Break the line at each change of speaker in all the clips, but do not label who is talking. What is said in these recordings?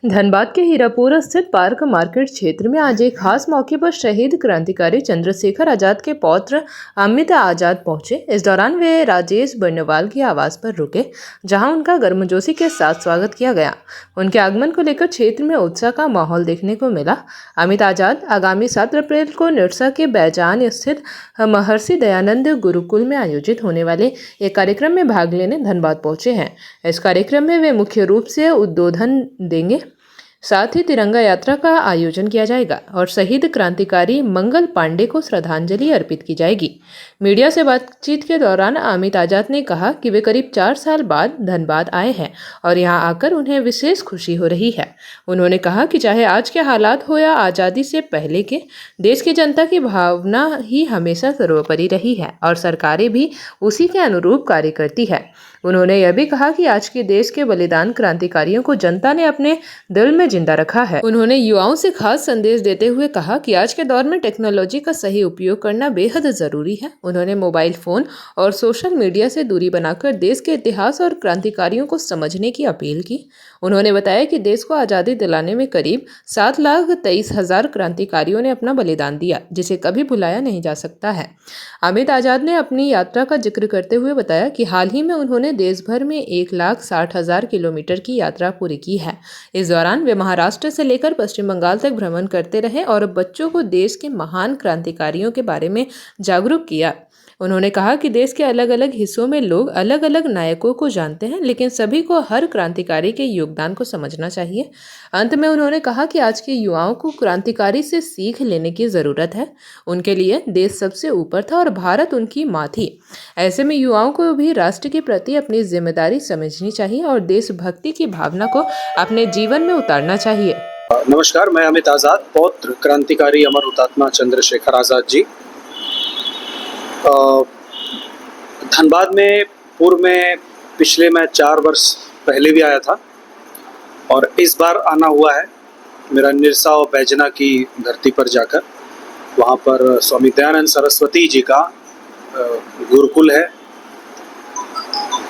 धनबाद के हीरापुर स्थित park market क्षेत्र में आज एक खास मौके पर शहीद क्रांतिकारी चंद्रशेखर आजाद के पौत्र अमित आजाद पहुंचे। इस दौरान वे राजेश बर्नवाल के आवास पर रुके, जहां उनका गर्मजोशी के साथ स्वागत किया गया। उनके आगमन को लेकर क्षेत्र में उत्साह का माहौल देखने को मिला। अमित आजाद आगामी 7 अप्रैल को निरसा के बैजान स्थित महर्षि दयानंद गुरुकुल में आयोजित होने वाले एक कार्यक्रम में भाग लेने धनबाद पहुंचे हैं। इस कार्यक्रम में वे मुख्य रूप से उद्बोधन देंगे। साथ ही तिरंगा यात्रा का आयोजन किया जाएगा और शहीद क्रांतिकारी मंगल पांडे को श्रद्धांजलि अर्पित की जाएगी। मीडिया से बातचीत के दौरान अमित आजाद ने कहा कि वे करीब 4 साल बाद धनबाद आए हैं और यहां आकर उन्हें विशेष खुशी हो रही है। उन्होंने कहा कि चाहे आज के हालात हो या आज़ादी से पहले के, देश की जनता की भावना ही हमेशा सर्वोपरि रही है और सरकारें भी उसी के अनुरूप कार्य करती है। उन्होंने यह भी कहा कि आज के देश के बलिदान क्रांतिकारियों को जनता ने अपने दिल में जिंदा रखा है। उन्होंने युवाओं से खास संदेश देते हुए कहा कि आज के दौर में टेक्नोलॉजी का सही उपयोग करना बेहद जरूरी है। उन्होंने मोबाइल फोन और सोशल मीडिया से दूरी बनाकर देश के इतिहास और क्रांतिकारियों को समझने की अपील की। उन्होंने बताया कि देश को आज़ादी दिलाने में करीब 7,23,000 क्रांतिकारियों ने अपना बलिदान दिया, जिसे कभी भुलाया नहीं जा सकता है। अमित आजाद ने अपनी यात्रा का जिक्र करते हुए बताया कि हाल ही में उन्होंने देश भर में 1,60,000 किलोमीटर की यात्रा पूरी की है। इस दौरान वे महाराष्ट्र से लेकर पश्चिम बंगाल तक भ्रमण करते रहे और बच्चों को देश के महान क्रांतिकारियों के बारे में जागरूक किया। उन्होंने कहा कि देश के अलग अलग हिस्सों में लोग अलग अलग नायकों को जानते हैं, लेकिन सभी को हर क्रांतिकारी के योगदान को समझना चाहिए। अंत में उन्होंने कहा कि आज के युवाओं को क्रांतिकारी से सीख लेने की ज़रूरत है। उनके लिए देश सबसे ऊपर था और भारत उनकी माँ थी। ऐसे में युवाओं को भी राष्ट्र के प्रति अपनी जिम्मेदारी समझनी चाहिए और देशभक्ति की भावना को अपने जीवन में उतारना चाहिए।
नमस्कार, मैं अमित आजाद, पौत्र क्रांतिकारी अमर हुतात्मा चंद्रशेखर आजाद जी। धनबाद में पूर्व में पिछले मैं 4 वर्ष पहले भी आया था और इस बार आना हुआ है मेरा निरसा और बैजना की धरती पर जाकर। वहाँ पर स्वामी दयानंद सरस्वती जी का गुरुकुल है,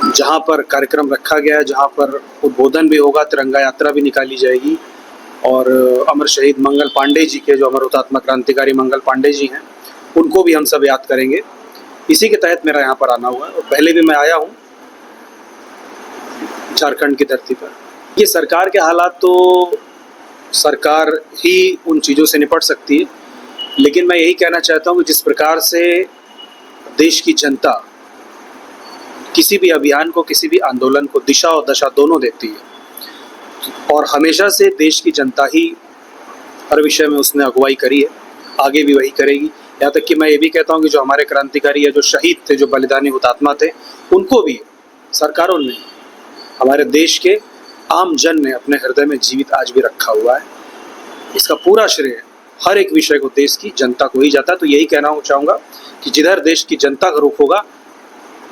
जहाँ पर कार्यक्रम रखा गया है, जहाँ पर उद्बोधन भी होगा, तिरंगा यात्रा भी निकाली जाएगी और अमर शहीद मंगल पांडे जी के, जो अमर हुतात्मा क्रांतिकारी मंगल पांडे जी हैं, उनको भी हम सब याद करेंगे। इसी के तहत मेरा यहाँ पर आना हुआ है और पहले भी मैं आया हूँ झारखंड की धरती पर। ये सरकार के हालात तो सरकार ही उन चीज़ों से निपट सकती है, लेकिन मैं यही कहना चाहता हूँ कि जिस प्रकार से देश की जनता किसी भी अभियान को, किसी भी आंदोलन को दिशा और दशा दोनों देती है और हमेशा से देश की जनता ही हर विषय में उसने अगुवाई करी है, आगे भी वही करेगी। यहाँ तक कि मैं ये भी कहता हूँ कि जो हमारे क्रांतिकारी या जो शहीद थे, जो बलिदानी हुतात्मा थे, उनको भी सरकारों ने, हमारे देश के आम जन ने अपने हृदय में जीवित आज भी रखा हुआ है। इसका पूरा श्रेय हर एक विषय को देश की जनता को ही जाता है। तो यही कहना चाहूँगा कि जिधर देश की जनता का रुख होगा,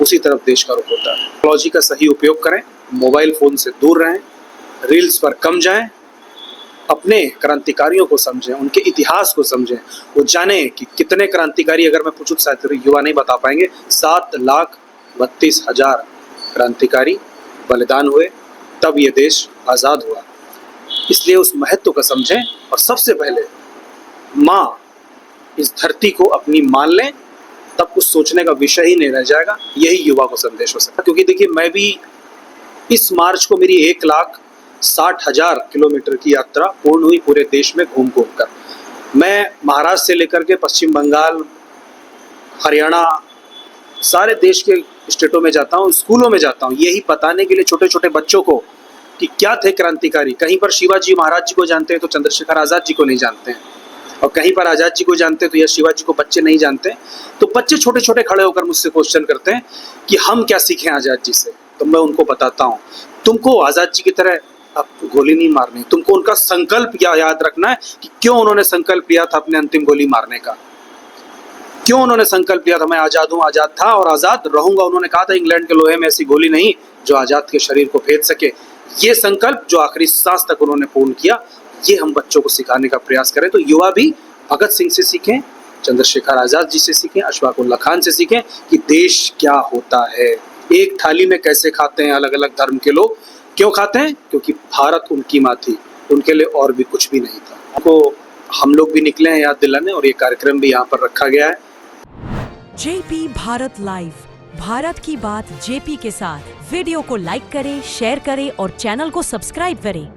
उसी तरफ देश का रुख होता है। टेक्नोलॉजी का सही उपयोग करें, मोबाइल फ़ोन से दूर रहें, रील्स पर कम जाएं, अपने क्रांतिकारियों को समझें, उनके इतिहास को समझें। वो जानें कि कितने क्रांतिकारी, अगर मैं पूछूं शायद युवा नहीं बता पाएंगे, 7,32,000 क्रांतिकारी बलिदान हुए, तब ये देश आज़ाद हुआ। इसलिए उस महत्व को समझें और सबसे पहले माँ, इस धरती को अपनी मान लें, तब कुछ सोचने का विषय ही नहीं रह जाएगा। यही युवा को संदेश हो सकता है। क्योंकि देखिए, मैं भी इस मार्च को मेरी 1,60,000 किलोमीटर की यात्रा पूर्ण हुई पूरे देश में घूम कर। मैं महाराष्ट्र से लेकर के पश्चिम बंगाल, हरियाणा, सारे देश के स्टेटों में जाता हूँ, स्कूलों में जाता हूँ, यही बताने के लिए छोटे छोटे बच्चों को कि क्या थे क्रांतिकारी। कहीं पर शिवाजी महाराज जी को जानते हैं तो चंद्रशेखर आज़ाद जी को नहीं जानते हैं, और कहीं पर आज़ाद जी को जानते हैं तो या शिवाजी को बच्चे नहीं जानते। तो बच्चे छोटे छोटे खड़े होकर मुझसे क्वेश्चन करते हैं कि हम क्या सीखें आज़ाद जी से। तो मैं उनको बताता हूँ, तुमको आज़ाद जी की तरह अब गोली नहीं मारनी, तुमको उनका संकल्प याद रखना है कि क्यों उन्होंने संकल्प लिया था अपने अंतिम गोली मारने का, क्यों उन्होंने संकल्प लिया था मैं आज़ाद हूँ, आज़ाद था और आज़ाद रहूंगा। उन्होंने कहा था इंग्लैंड के लोहे में ऐसी गोली नहीं जो आज़ाद के शरीर को भेद सके। ये संकल्प जो आखिरी सांस तक उन्होंने पूर्ण किया, ये हम बच्चों को सिखाने का प्रयास करें। तो युवा भी भगत सिंह से सीखें, चंद्रशेखर आज़ाद जी से सीखें, अशफाक उल्लाह खान से सीखें कि देश क्या होता है, एक थाली में कैसे खाते हैं अलग अलग धर्म के लोग। क्यों खाते हैं? क्योंकि भारत उनकी माँ थी, उनके लिए और भी कुछ भी नहीं था। उनको हम लोग भी निकले हैं याद दिलाने, और ये कार्यक्रम भी यहाँ पर रखा गया है।
जेपी भारत लाइव, भारत की बात जेपी के साथ। वीडियो को लाइक करें, शेयर करें और चैनल को सब्सक्राइब करें।